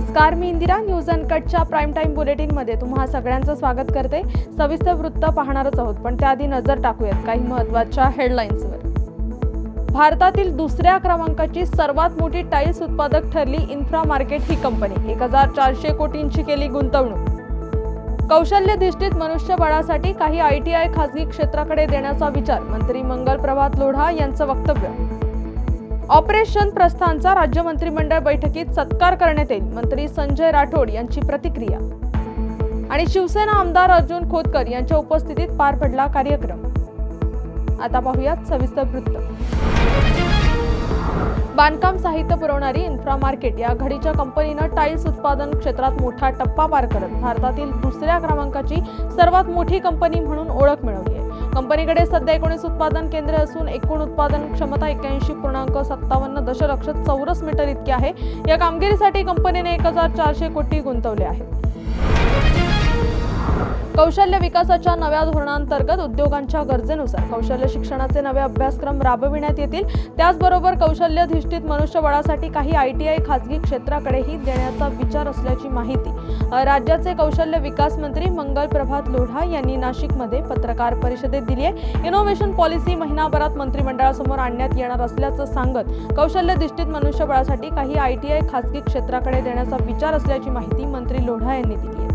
नमस्कार, मी Indira. News अनकटच्या prime time बुलेटिनमध्ये तुम्हा सगळ्यांचं स्वागत करते. सविस्तर वृत्त पाहणारच आहोत, पण त्याआधी नजर टाकूयात काही महत्त्वाच्या हेडलाईन्सवर. भारतातील दुसऱ्या क्रमांकाची सर्वात मोठी टाईल्स उत्पादक ठरली इन्फ्रा मार्केट ही कंपनी. 1400 कोटींची केली गुंतवणूक. कौशल्याधिष्ठित मनुष्यबळासाठी काही ITI खासगी क्षेत्राकडे देण्याचा विचार. मंत्री मंगल प्रभात लोढा यांचं वक्तव्य. ऑपरेशन प्रस्थानचा राज्य मंत्रिमंडळ बैठकीत सत्कार करण्यात येईल. मंत्री संजय राठोड यांची प्रतिक्रिया. आणि शिवसेना आमदार अर्जुन खोतकर यांच्या उपस्थितीत पार पडला कार्यक्रम. आता पाहूयात सविस्तर वृत्त. बांधकाम साहित्य पुरवणारी इन्फ्रा मार्केट या घडीच्या कंपनीनं टाईल्स उत्पादन क्षेत्रात मोठा टप्पा पार करत भारतातील दुसऱ्या क्रमांकाची सर्वात मोठी कंपनी म्हणून ओळख मिळवली आहे. कंपनीकडे सध्या 19 उत्पादन केंद्रे असून एकूण उत्पादन क्षमता 81.57 दशलक्ष चौरस मीटर इतकी आहे. या कामगिरीसाठी कंपनीने 1400 कोटी गुंतवले आहेत. कौशल्य विकासाच्या नव्या धोरणांतर्गत उद्योगांच्या गरजेनुसार कौशल्य शिक्षणाचे नवे अभ्यासक्रम राबविण्यात येतील. त्याचबरोबर कौशल्याधिष्ठित मनुष्यबळासाठी काही ITI खासगी क्षेत्राकडेही देण्याचा विचार असल्याची माहिती राज्याचे कौशल्य विकास मंत्री मंगल प्रभात लोढा यांनी नाशिकमध्ये पत्रकार परिषदेत दिली आहे. इनोव्हेशन पॉलिसी महिनाभरात मंत्रिमंडळासमोर आणण्यात येणार असल्याचं सांगत कौशल्याधिष्ठित मनुष्यबळासाठी काही ITI खासगी क्षेत्राकडे देण्याचा विचार असल्याची माहिती मंत्री लोढा यांनी दिली आहे.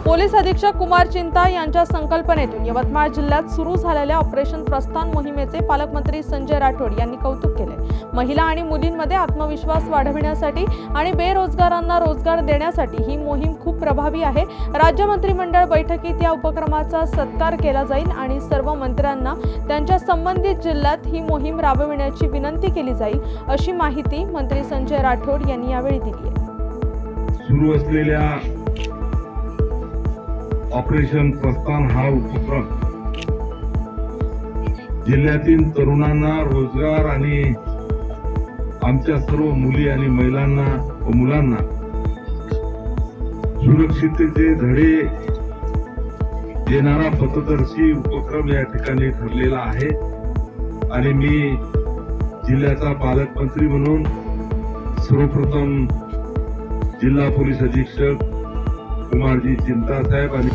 पोलीस अधीक्षक कुमार चिंता यांच्या संकल्पनेतून यवतमाळ जिल्ह्यात सुरू झालेल्या ऑपरेशन प्रस्थान मोहिमेचे पालकमंत्री संजय राठोड यांनी कौतुक केले. महिला आणि मुलींमध्ये आत्मविश्वास वाढविण्यासाठी आणि बेरोजगारांना रोजगार देण्यासाठी ही मोहीम खूप प्रभावी आहे. राज्य मंत्रिमंडळ बैठकीत या उपक्रमाचा सत्कार केला जाईल आणि सर्व मंत्र्यांना त्यांच्या संबंधित जिल्ह्यात ही मोहीम राबविण्याची विनंती केली जाईल, अशी माहिती मंत्री संजय राठोड यांनी यावेळी दिली आहे. सुरू असलेल्या ऑपरेशन प्रस्थान हा उपक्रम जिल्ह्यातील तरुणांना रोजगार आणि आमच्या सर्व मुली आणि महिलांना व मुलांना सुरक्षिततेचे धडे देणारा पथदर्शी उपक्रम या ठिकाणी ठरलेला आहे. आणि मी जिल्ह्याचा पालकमंत्री म्हणून सर्वप्रथम जिल्हा पोलीस अधीक्षक कुमारजी चिंता साहेब आणि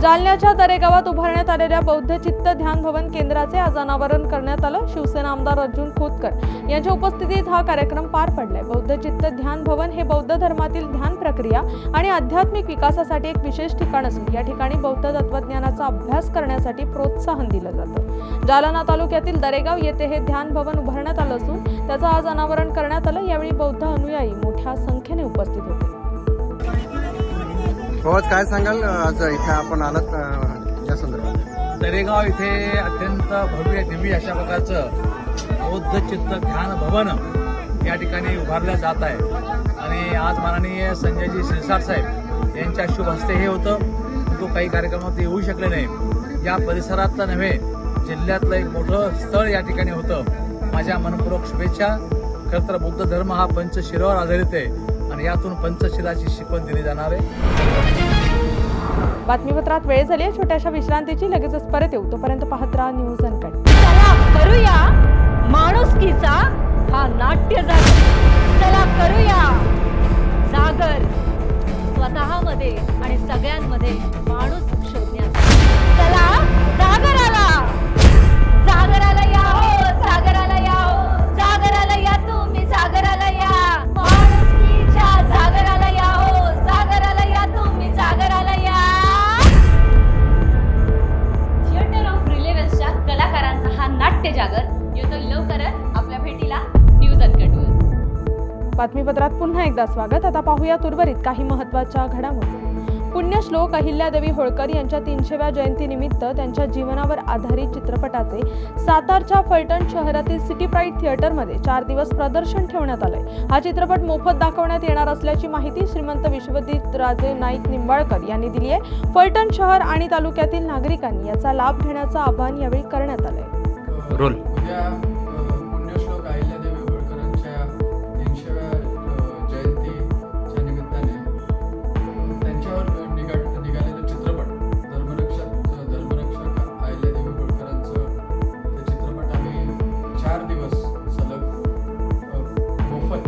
जालन्याच्या दरेगावात उभारण्यात आलेल्या बौद्ध चित्त ध्यान भवन केंद्राचे आज अनावरण करण्यात आलं. शिवसेना आमदार अर्जुन खोतकर यांच्या उपस्थितीत हा कार्यक्रम पार पडलाय. बौद्ध चित्त ध्यान भवन हे बौद्ध धर्मातील ध्यान प्रक्रिया आणि आध्यात्मिक विकासासाठी एक विशेष ठिकाण असून या ठिकाणी बौद्ध तत्वज्ञानाचा अभ्यास करण्यासाठी प्रोत्साहन दिलं जातं. जालना तालुक्यातील दरेगाव येथे हे ध्यान भवन उभारण्यात आलं असून त्याचं आज अनावरण करण्यात आलं. यावेळी बौद्ध अनुयायी मोठ्या संख्येने उपस्थित होते. काय सांगाल आज इथे आपण आलात या संदर्भात? दरेगाव इथे अत्यंत भव्य दिव्य अशा प्रकारचं बौद्ध चित्त ध्यान भवन या ठिकाणी उभारलं जात आहे. आणि आज माननीय संजयजी शिरसाट साहेब यांच्या शुभ हस्ते हे होतं. तो काही कार्यक्रमात येऊ शकले नाही. या परिसरातलं नव्हे, जिल्ह्यातलं एक मोठं स्थळ या ठिकाणी होतं. माझ्या मनपूर्वक शुभेच्छा. खरं तर बौद्ध धर्म हा पंचशिलावर आधारित आहे आणि यातून पंचशिलाची शिकवण दिली जाणार आहे. बातमीपत्रात वेळ झाली. छोट्याशा विश्रांतीची, लगेचच परत येऊ. तोपर्यंत पाहत राहा न्यूज अनकट. चला करूया माणुसकीचा हा नाट्य जागर. चला करूया जागर स्वतःमध्ये आणि सगळ्यांमध्ये माणूस शोधण्याचा. चला जागराला जागराला या हो, जागराला या हो, जागराला या तुम्ही, जागराला या. माणुसकीच्या जागराला या हो, जागराला या तुम्ही, जागराला या. थिएटर ऑफ रिलेव्हन्सच्या कलाकारांचा हा नाट्य जागर येतो लवकरच आपल्या भेटीला न्यूज अनकटवर. बातमीपत्रात पुन्हा एकदा स्वागत. आता पाहूया उर्वरित काही महत्त्वाच्या घडामोडी. पुण्यश्लोक अहिल्यादेवी होळकर यांच्या 300व्या जयंतीनिमित्त त्यांच्या जीवनावर आधारित चित्रपटाचे सातारच्या फलटण शहरातील सिटी प्राईड थिएटरमध्ये 4 दिवस प्रदर्शन ठेवण्यात आलंय. हा चित्रपट मोफत दाखवण्यात येणार असल्याची माहिती श्रीमंत विश्वजित राजे नाईक निंबाळकर यांनी दिली आहे. फलटण शहर आणि तालुक्यातील नागरिकांनी याचा लाभ घेण्याचं आवाहन यावेळी करण्यात आलंय. रोल पुण्यश्लोक अहिल्यादेवी होळकरांच्या 300व्या जयंतीच्या निमित्ताने त्यांच्यावर निघालेला चित्रपट धर्मरक्षक अहिल्यादेवी होळकरांचं ते चित्रपट आम्ही 4 दिवस सलग मोफत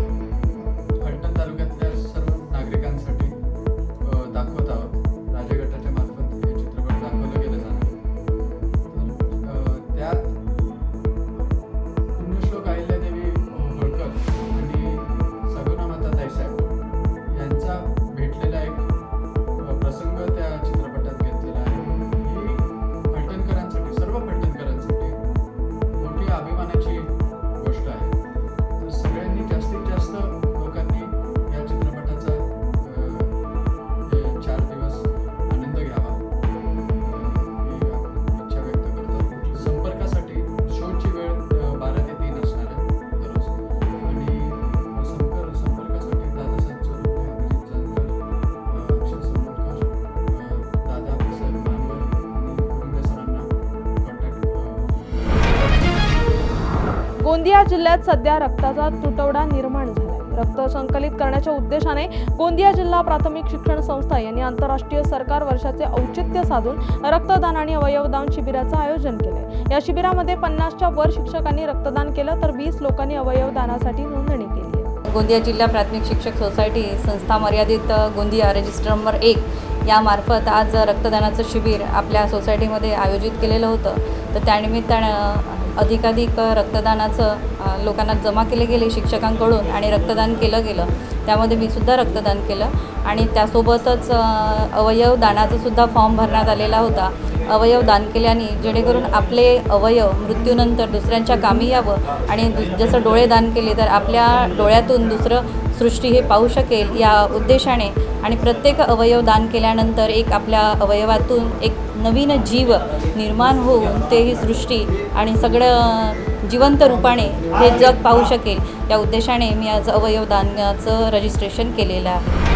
गोंदिया जिल्ह्यात सध्या रक्ताचा तुटवडा निर्माण झालाय. रक्त संकलित करण्याच्या उद्देशाने गोंदिया जिल्हा प्राथमिक शिक्षण संस्था यांनी आंतरराष्ट्रीय सरकार वर्षाचे औचित्य साधून रक्तदान आणि अवयवदान शिबिराचं आयोजन केलंय. या शिबिरामध्ये 50च्या वर शिक्षकांनी रक्तदान केलं तर 20 लोकांनी अवयवदानासाठी नोंदणी केली आहे. गोंदिया जिल्हा प्राथमिक शिक्षक सोसायटी संस्था मर्यादित गोंदिया रजिस्टर नंबर 1 यामार्फत आज रक्तदानाचं शिबिर आपल्या सोसायटीमध्ये आयोजित केलेलं होतं. तर त्यानिमित्तानं अधिकाधिक रक्तदानाचं लोकांना जमा केले गेले शिक्षकांकडून आणि रक्तदान केलं गेलं. त्यामध्ये मी सुद्धा रक्तदान केलं आणि त्यासोबतच अवयव दानाचा सुद्धा फॉर्म भरण्यात आलेला होता. अवयव दान केल्याने जेणेकरून आपले अवयव मृत्यूनंतर दुसऱ्यांच्या कामी यावं आणि जसं डोळे दान केले तर आपल्या डोळ्यातून दुसरं सृष्टी हे पाहू शकेल या उद्देशाने आणि प्रत्येक अवयव दान केल्यानंतर एक आपल्या अवयवातून एक नवीन जीव निर्माण होऊन ते ही सृष्टी आणि सगळं जिवंत रूपाने हे जग पाहू शकेल या उद्देशाने मी आज अवयव दानाचं रजिस्ट्रेशन केलेलं आहे.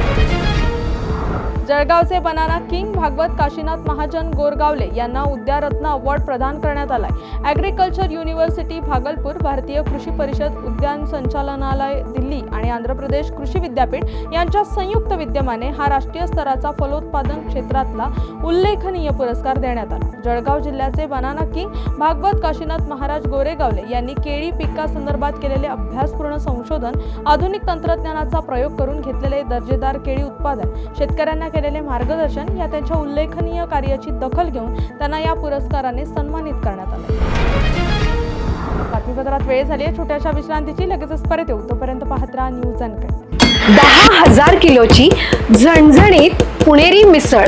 जळगावचे बनाना किंग भागवत काशीनाथ महाजन गोरगावले यांना उद्यारत्न अवॉर्ड प्रदान करण्यात आलाय. ॲग्रिकल्चर युनिव्हर्सिटी भागलपूर, भारतीय कृषी परिषद, उद्यान संचालनालय दिल्ली आणि आंध्र प्रदेश कृषी विद्यापीठ यांच्या संयुक्त विद्यमाने हा राष्ट्रीय स्तराचा फलोत्पादन क्षेत्रातला उल्लेखनीय पुरस्कार देण्यात आला. जळगाव जिल्ह्याचे बनाना किंग भागवत काशीनाथ महाराज गोरेगावले यांनी केळी पिकासंदर्भात केलेले अभ्यासपूर्ण संशोधन, आधुनिक तंत्रज्ञानाचा प्रयोग करून घेतलेले दर्जेदार केळी उत्पादन, शेतकऱ्यांना केलेले मार्गदर्शन या त्यांच्या उल्लेखनीय कार्याची दखल घेऊन त्यांना या पुरस्काराने सन्मानित करण्यात आले. बातमीपत्रात वेळ झाली आहे छोट्याशा विश्रांतीची. लगेचच परत येऊ. तोपर्यंत पाहत राहा न्यूज अनकट. 10,000 किलोची झणझणीत पुणेरी मिसळ,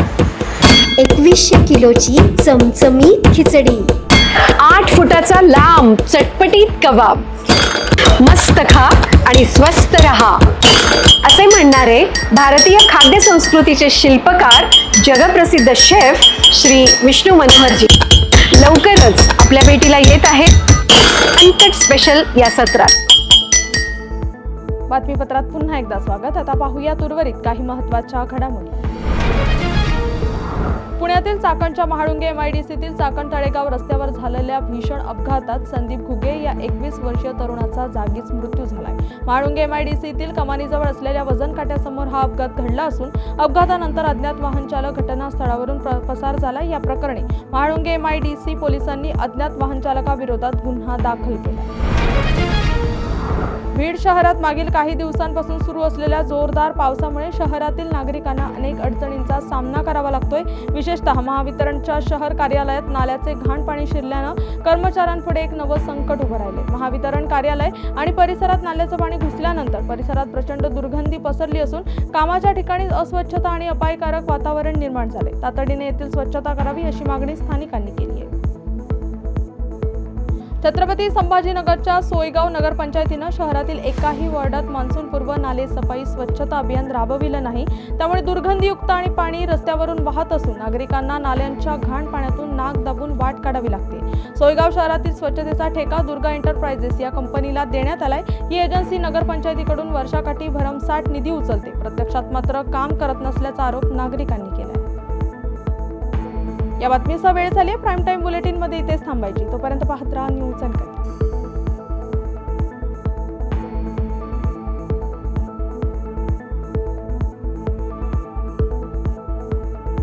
2100 किलोची चमचमीत खिचडी, 8 फुटाचा लांब चटपटीत कबाब. मस्त खा आणि स्वस्त रहा असे म्हणणारे भारतीय खाद्य संस्कृतीचे शिल्पकार, जगप्रसिद्ध शेफ श्री विष्णू मनोहरजी लवकरच आपल्या भेटीला येत आहेत अनकट स्पेशल या सत्रात. बातमीपत्रात पुन्हा एकदा स्वागत. आता पाहूया उर्वरित काही महत्त्वाच्या घडामोडी. पुण्यातील चाकणच्या महाळुंगे MIDCतील चाकण तळेगाव रस्त्यावर झालेल्या भीषण अपघातात संदीप घुगे या 21 वर्षीय तरुणाचा जागीच मृत्यू झालाय. महाळुंगे MIDCतील कमानीजवळ असलेल्या वजन काट्यासमोर हा अपघात घडला असून अपघातानंतर अज्ञात वाहन चालक घटनास्थळावरून पसार झाला. या प्रकरणी महाळुंगे MIDC पोलिसांनी अज्ञात वाहन चालकाविरोधात गुन्हा दाखल केला. बीड शहरात मागील काही दिवसांपासून सुरू असलेल्या जोरदार पावसामुळे शहरातील नागरिकांना अनेक अडचणींचा सामना करावा लागतोय. विशेषतः महावितरणच्या शहर कार्यालयात नाल्याचे घाण पाणी शिरल्यानं कर्मचाऱ्यांपुढे एक नवं संकट उभं राहिले. महावितरण कार्यालय आणि परिसरात नाल्याचं पाणी घुसल्यानंतर परिसरात प्रचंड दुर्गंधी पसरली असून कामाच्या ठिकाणी अस्वच्छता आणि अपायकारक वातावरण निर्माण झाले. तातडीने येथील स्वच्छता करावी अशी मागणी स्थानिकांनी केली आहे. छत्रपती संभाजीनगरच्या सोयगाव नगरपंचायतीनं शहरातील एकाही वॉर्डात मान्सूनपूर्व नाले सफाई स्वच्छता अभियान राबविलं नाही. त्यामुळे दुर्गंधीयुक्त आणि पाणी रस्त्यावरून वाहत असून नागरिकांना नाल्यांच्या घाण पाण्यातून नाक दाबून वाट काढावी लागते. सोयगाव शहरातील स्वच्छतेचा ठेका दुर्गा एंटरप्राइजेस या कंपनीला देण्यात आलाय. ही एजन्सी नगरपंचायतीकडून वर्षाकाठी भरमसाठ निधी उचलते, प्रत्यक्षात मात्र काम करत नसल्याचा आरोप नागरिकांनी केलाय. या बातमीचा वेळ झाली. प्राईम टाइम बुलेटिन मध्ये इथेच थांबायची. तोपर्यंत पाहत राहा न्यूज अनकट.